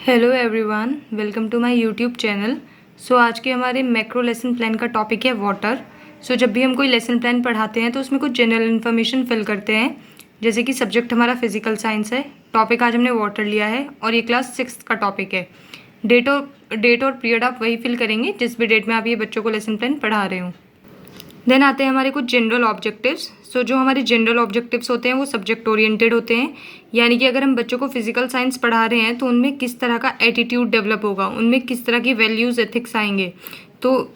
Hello everyone, welcome to my YouTube channel. आज के हमारे मैक्रो लेसन प्लान का टॉपिक है वाटर। जब भी हम कोई लेसन प्लान पढ़ाते हैं तो उसमें कुछ जनरल इन्फॉर्मेशन फिल करते हैं, जैसे कि सब्जेक्ट हमारा फिजिकल साइंस है, टॉपिक आज हमने वाटर लिया है और ये क्लास 6 का टॉपिक है। डेट और पीरियड आप वही फिल करेंगे जिस भी डेट में आप ये बच्चों को लेसन प्लान पढ़ा रहे हो। देन आते हैं हमारे कुछ जनरल ऑब्जेक्टिव्स। जो हमारे जनरल ऑब्जेक्टिव्स होते हैं वो सब्जेक्ट ओरिएंटेड होते हैं, यानी कि अगर हम बच्चों को फिजिकल साइंस पढ़ा रहे हैं तो उनमें किस तरह का एटीट्यूड डेवलप होगा, उनमें किस तरह की वैल्यूज़ एथिक्स आएंगे, तो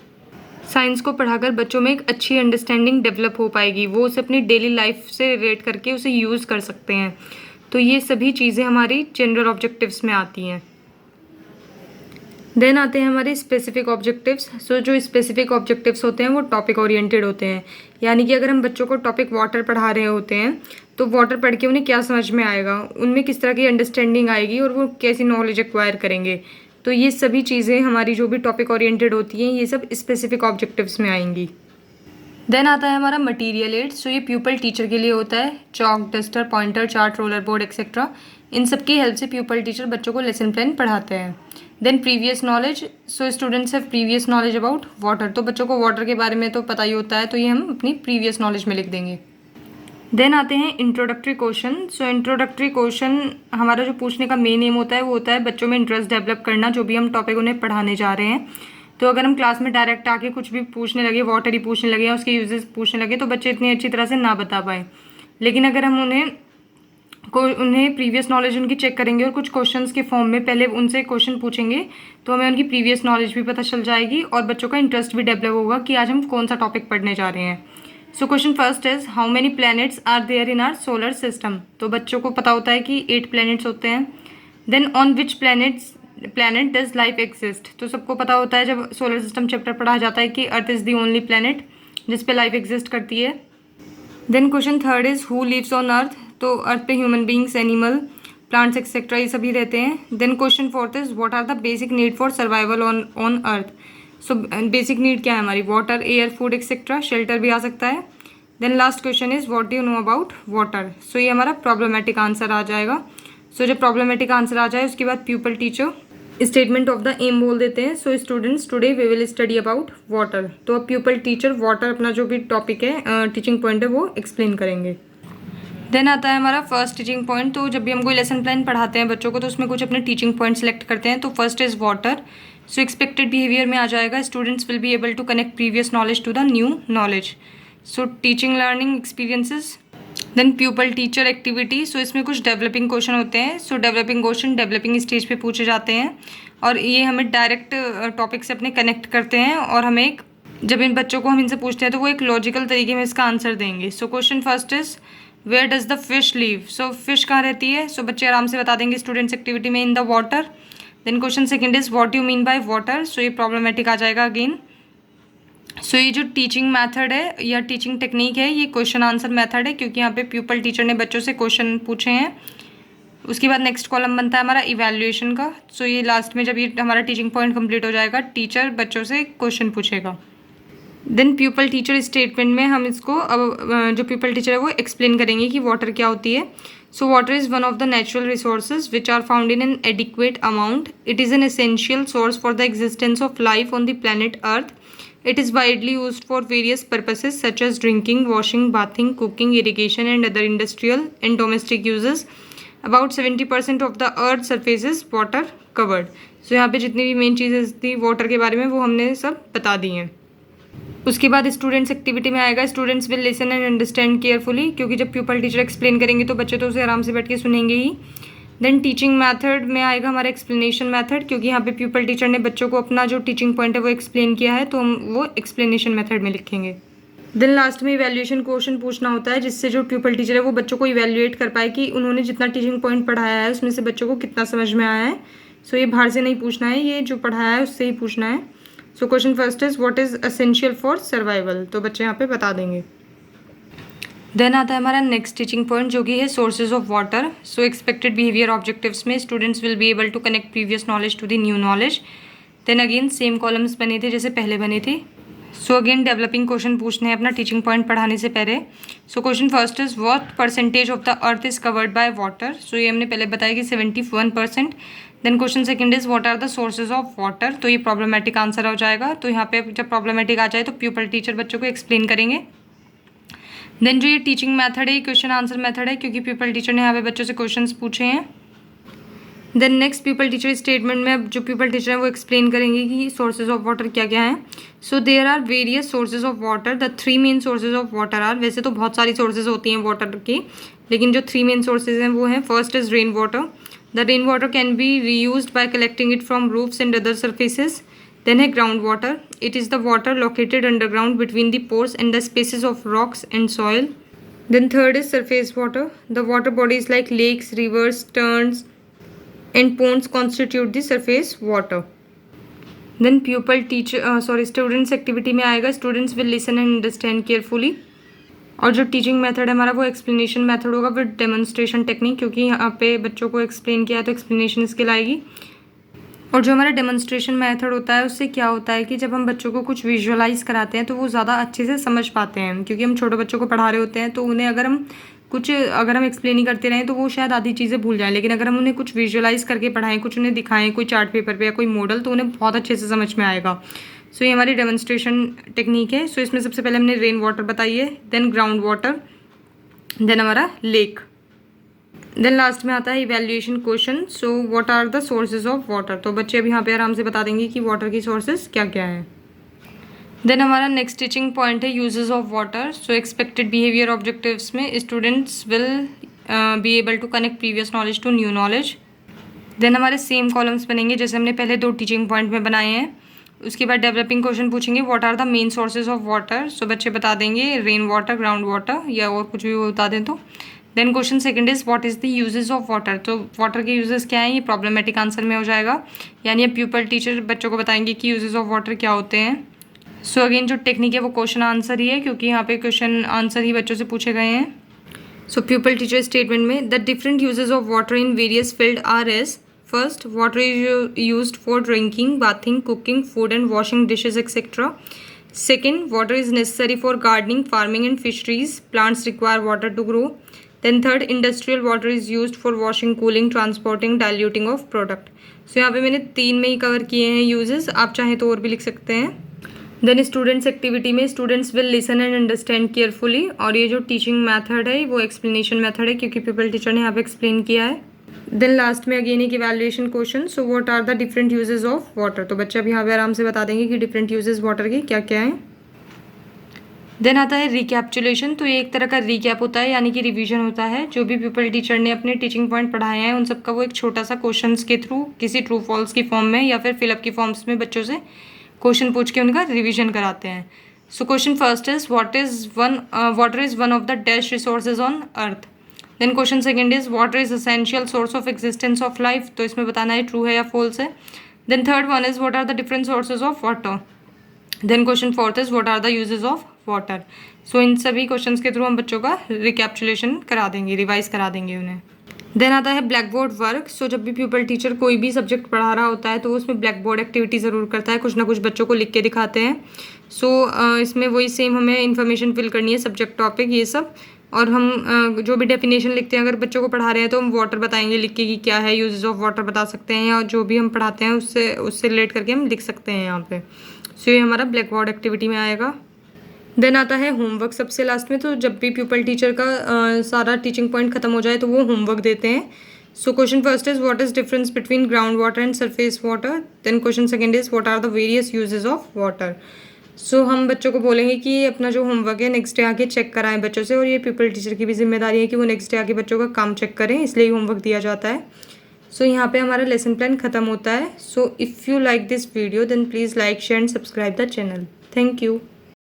साइंस को पढ़ाकर बच्चों में एक अच्छी अंडरस्टैंडिंग डेवलप हो पाएगी, वो उसे अपनी डेली लाइफ से रिलेट करके उसे यूज़ कर सकते हैं। तो ये सभी चीज़ें हमारी जनरल ऑब्जेक्टिव्स में आती हैं। देन आते हैं हमारे स्पेसिफिक ऑब्जेक्टिव्स। जो स्पेसिफिक ऑब्जेक्टिव्स होते हैं वो टॉपिक ओरिएंटेड होते हैं, यानी कि अगर हम बच्चों को टॉपिक वाटर पढ़ा रहे होते हैं तो वाटर पढ़ के उन्हें क्या समझ में आएगा, उनमें किस तरह की अंडरस्टैंडिंग आएगी और वो कैसी नॉलेज एक्वायर करेंगे। तो ये सभी चीज़ें हमारी जो भी टॉपिक ओरिएंटेड होती हैं ये सब स्पेसिफिक ऑब्जेक्टिव्स में आएंगी। देन आता है हमारा मटीरियल एड्स। ये प्यूपल टीचर के लिए होता है। Chalk, duster, pointer, chart, roller board etcetera, इन सब की हेल्प से प्यूपल टीचर बच्चों को लेसन प्लान पढ़ाते हैं। Then previous knowledge. Students have previous knowledge about water. तो बच्चों को वाटर के बारे में तो पता ही होता है, तो ये हम अपनी प्रीवियस नॉलेज में लिख देंगे। देन आते हैं इंट्रोडक्टरी क्वेश्चन। इंट्रोडक्टरी क्वेश्चन हमारा जो पूछने का मेन एम होता है वो होता है बच्चों में इंटरेस्ट डेवलप करना, जो भी हम टॉपिक उन्हें पढ़ाने जा रहे हैं। तो अगर हम क्लास में डायरेक्ट आके कुछ भी पूछने लगे, वाटर ही पूछने लगे या उसके यूजेस पूछने लगे, तो बच्चे इतनी अच्छी तरह से ना बता पाए। लेकिन अगर हम उन्हें प्रीवियस नॉलेज उनकी चेक करेंगे और कुछ क्वेश्चंस के फॉर्म में पहले उनसे क्वेश्चन पूछेंगे, तो हमें उनकी प्रीवियस नॉलेज भी पता चल जाएगी और बच्चों का इंटरेस्ट भी डेवलप होगा कि आज हम कौन सा टॉपिक पढ़ने जा रहे हैं। Question first is how many planets are there in our solar system. तो बच्चों को पता होता है कि 8 प्लैनेट्स होते हैं। Then on which planet does life exist. तो सबको पता होता है जब सोलर सिस्टम चैप्टर पढ़ा जाता है कि earth is the only planet जिस पे लाइफ एग्जिस्ट करती है। Then question third is who lives on earth. तो अर्थ पे human beings, animal, plants etcetera ये सभी रहते हैं। Then question fourth is what are the basic need for survival on earth. Basic need क्या है हमारी, water, air, food etcetera, shelter भी आ सकता है। Then last question is what do you know about water. ये हमारा प्रॉब्लमेटिक आंसर आ जाएगा। जब प्रॉब्लमेटिक आंसर आ जाए उसके बाद pupil teacher statement of the aim बोल देते हैं। Students today we will study about water. तो अब प्यूपल टीचर वाटर अपना जो भी टॉपिक है, टीचिंग पॉइंट है, वो एक्सप्लेन करेंगे। देन आता है हमारा फर्स्ट टीचिंग पॉइंट। तो जब भी हम कोई लेसन प्लान पढ़ाते हैं बच्चों को तो उसमें कुछ अपने टीचिंग पॉइंट सेलेक्ट करते हैं। तो first is water. Expected behaviour में आ जाएगा students will be able to connect previous knowledge to the new knowledge. Teaching learning experiences. Then pupil teacher activity. इसमें कुछ डेवलपिंग क्वेश्चन होते हैं। डेवलपिंग क्वेश्चन डेवलपिंग स्टेज पे पूछे जाते हैं और ये हमें डायरेक्ट टॉपिक से अपने कनेक्ट करते हैं और हमें जब इन बच्चों को हम इनसे पूछते हैं तो वो एक लॉजिकल तरीके में इसका आंसर देंगे। Question first is where does the fish live. Fish कहाँ रहती है। बच्चे आराम से बता देंगे स्टूडेंट्स एक्टिविटी में in the water. Then question second is what you mean by water. ये प्रॉब्लमेटिक आ जाएगा अगेन। ये जो टीचिंग मेथड है या टीचिंग टेक्निक है ये क्वेश्चन आंसर मेथड है, क्योंकि यहाँ पे प्यूपल टीचर ने बच्चों से क्वेश्चन पूछे हैं। उसके बाद नेक्स्ट कॉलम बनता है हमारा इवैल्यूएशन का। ये लास्ट में जब ये हमारा टीचिंग पॉइंट कंप्लीट हो जाएगा टीचर बच्चों से क्वेश्चन पूछेगा। देन प्यूपल टीचर स्टेटमेंट में हम इसको अब जो प्यूपल टीचर है वो एक्सप्लेन करेंगे कि वाटर क्या होती है। Water is one of the natural resources which are found in an adequate amount. It is an essential source for the existence of life on the planet earth. It is widely used for various purposes such as drinking, washing, bathing, cooking, irrigation and other industrial and domestic uses. About 70% of the earth's surface is water covered. यहाँ पे जितनी भी main चीज़ें थी water के बारे में वो हमने सब बता दी हैं। उसके बाद स्टूडेंट्स एक्टिविटी में आएगा students will listen and understand carefully, क्योंकि जब प्यूपल टीचर एक्सप्लेन करेंगे तो बच्चे तो उसे आराम से बैठ के सुनेंगे ही। देन टीचिंग मेथड में आएगा हमारा एक्सप्लेनेशन मेथड, क्योंकि यहाँ पे प्यूपल टीचर ने बच्चों को अपना जो टीचिंग पॉइंट है वो एक्सप्लेन किया है तो हम वो एक्सप्लेनेशन मेथड में लिखेंगे। देन लास्ट में इवैल्यूएशन क्वेश्चन पूछना होता है जिससे जो प्यूपल टीचर है वो बच्चों को इवैल्यूएट कर पाए कि उन्होंने जितना टीचिंग पॉइंट पढ़ाया है उसमें से बच्चों को कितना समझ में आया है। ये बाहर से नहीं पूछना है, ये जो पढ़ाया है उससे ही पूछना है। Question first is what is essential for survival. तो बच्चे यहाँ पे बता देंगे। देन आता है हमारा नेक्स्ट टीचिंग पॉइंट जो कि है sources of water. Expected behaviour objectives में students will be able to connect previous knowledge to the new knowledge. Then again same columns बने थे जैसे पहले बने थे। अगेन डेवलपिंग क्वेश्चन पूछने हैं अपना टीचिंग पॉइंट पढ़ाने से पहले। Question first is what percentage of the earth is covered by water. ये हमने पहले बताया कि 71%। Then question second is what are the sources of water, तो ये प्रॉब्लमेटिक आंसर हो जाएगा। तो यहाँ पे जब प्रॉब्लमेटिक आ जाए तो प्यूपल टीचर बच्चों को एक्सप्लेन करेंगे। देन जो ये टीचिंग मेथड है, ये क्वेश्चन आंसर मेथड है, क्योंकि प्यूपल टीचर ने यहाँ पे बच्चों से क्वेश्चंस पूछे हैं। Then next pupil teacher statement में अब जो प्यूपल टीचर है वो एक्सप्लेन करेंगे कि सोर्सेज ऑफ वाटर क्या क्या हैं। So there are various sources of water, the 3 main sources of water are, वैसे तो बहुत सारी सोर्सेज होती हैं वाटर की, लेकिन जो 3 मेन सोर्सेज हैं वो हैं, first is rain water, the rain water can be reused by collecting it from roofs and other surfaces. Then है ground water, it is the water located underground between the pores and the spaces of rocks and soil. Then third is surface water. The water bodies like lakes, rivers, turns and ponds constitute the surface water. Then students activity में आएगा, students will listen and understand carefully. और जो teaching method है हमारा वो explanation method होगा with demonstration technique, क्योंकि यहाँ पे बच्चों को एक्सप्लेन किया है तो एक्सप्लेनेशन स्किल आएगी। और जो हमारा डेमोन्स्ट्रेशन मेथड होता है उससे क्या होता है कि जब हम बच्चों को कुछ विजुअलाइज कराते हैं तो वो ज़्यादा अच्छे से समझ पाते हैं, क्योंकि हम छोटे बच्चों को पढ़ा रहे होते हैं तो उन्हें अगर हम एक्सप्लेन ही करते रहें तो वो शायद आधी चीज़ें भूल जाएं, लेकिन अगर हम उन्हें कुछ विजुअलाइज करके पढ़ाएं, कुछ उन्हें दिखाएं कोई चार्ट पेपर पे या कोई मॉडल, तो उन्हें बहुत अच्छे से समझ में आएगा। सो ये हमारी डेमोन्स्ट्रेशन टेक्निक है। सो इसमें सबसे पहले हमने रेन वाटर बताई है, देन ग्राउंड वाटर, देन हमारा लेक, देन लास्ट में आता है evaluation question. So what are the sources of water, तो बच्चे अभी यहाँ पे आराम से बता देंगे कि वाटर की सोर्सेज क्या क्या है। देन हमारा नेक्स्ट टीचिंग पॉइंट है uses of water. So expected behaviour objectives में students will be able to connect previous knowledge to new knowledge. Then हमारे सेम कॉलम्स बनेंगे जैसे हमने पहले 2 टीचिंग पॉइंट में बनाए हैं। उसके बाद डेवलपिंग क्वेश्चन पूछेंगे, what are the main sources of water. So बच्चे बता देंगे रेन वाटर, ग्राउंड वाटर या और कुछ भी बता दें तो। Then question second is what is the uses of water, तो वाटर के यूजेस क्या हैं, ये प्रॉब्लमेटिक आंसर में हो जाएगा, यानी अब प्यूपल टीचर बच्चों को बताएंगे कि यूजेस ऑफ वाटर क्या होते हैं। सो अगेन जो टेक्निक है वो क्वेश्चन आंसर ही है, क्योंकि यहाँ पे क्वेश्चन आंसर ही बच्चों से पूछे गए हैं। सो प्यूपल टीचर स्टेटमेंट में the different uses of water in various field are as, first water is used for drinking, bathing, cooking, food and washing dishes etcetera. Second, water is necessary for gardening, farming and fisheries. Plants require water to grow. Then third, industrial water is used for washing, cooling, transporting, diluting of product. So यहाँ पे मैंने 3 में ही cover किए हैं uses, आप चाहें तो और भी लिख सकते हैं। देन स्टूडेंट्स एक्टिविटी में students will listen and understand carefully, और ये जो टीचिंग मेथड है वो एक्सप्लेनेशन मेथड है, क्योंकि प्यूपल टीचर ने यहाँ पे एक्सप्लेन किया है। देन लास्ट में अगेन एक evaluation question, so what are the different uses of water, तो बच्चे अब यहाँ पे आराम से बता देंगे कि डिफरेंट यूजेस वाटर के क्या क्या हैं। देन आता है रिकैप्चुलेशन, तो ये एक तरह का रिकैप होता है, यानी कि रिवीजन होता है। जो भी प्यूपल टीचर ने अपने टीचिंग पॉइंट पढ़ाए हैं उन सबका वो एक छोटा सा क्वेश्चंस के थ्रू किसी ट्रू फॉल्स की फॉर्म में या फिर फिलअप की फॉर्म्स में बच्चों से क्वेश्चन पूछ के उनका रिविजन कराते हैं। So question first is water is one of the dash resources on earth. Then question second is water is essential source of existence of life, तो इसमें बताना है ट्रू है या फॉल्स है। Then third one is what are the different sources of water. Then question fourth is what are the uses of water. So इन सभी questions के थ्रू हम बच्चों का रिकैप्चुलेशन करा देंगे, रिवाइज करा देंगे उन्हें। देन आता है ब्लैक बोर्ड वर्क। सो जब भी प्यूपल टीचर कोई भी सब्जेक्ट पढ़ा रहा होता है तो उसमें ब्लैक बोर्ड एक्टिविटी ज़रूर करता है, कुछ ना कुछ बच्चों को लिख के दिखाते हैं। सो इसमें वही सेम हमें इन्फॉर्मेशन फिल करनी है, सब्जेक्ट, टॉपिक, ये सब, और हम जो भी डेफिनेशन लिखते हैं, अगर बच्चों को पढ़ा रहे हैं तो हम वाटर बताएंगे लिख के कि क्या है, यूजेस ऑफ वाटर बता सकते हैं, या जो भी हम पढ़ाते हैं उससे रिलेट करके हम लिख सकते हैं यहाँ पे। सो ये हमारा ब्लैक बोर्ड एक्टिविटी में आएगा। देन आता है होमवर्क सबसे लास्ट में, तो जब भी प्यूपल टीचर का सारा टीचिंग पॉइंट खत्म हो जाए तो वो होमवर्क देते हैं। So question first is what is difference between ground water and surface water. Then question second is what are the various uses of water. So हम बच्चों को बोलेंगे कि अपना जो होमवर्क है नेक्स्ट डे आके चेक कराएं बच्चों से, और ये प्यूपल टीचर की भी जिम्मेदारी है कि वो नेक्स्ट डे आके बच्चों का काम चेक करें, इसलिए होमवर्क दिया जाता है। सो यहाँ पे हमारा लेसन प्लान खत्म होता है। So if you like this video then please like, share and subscribe the channel. Thank you.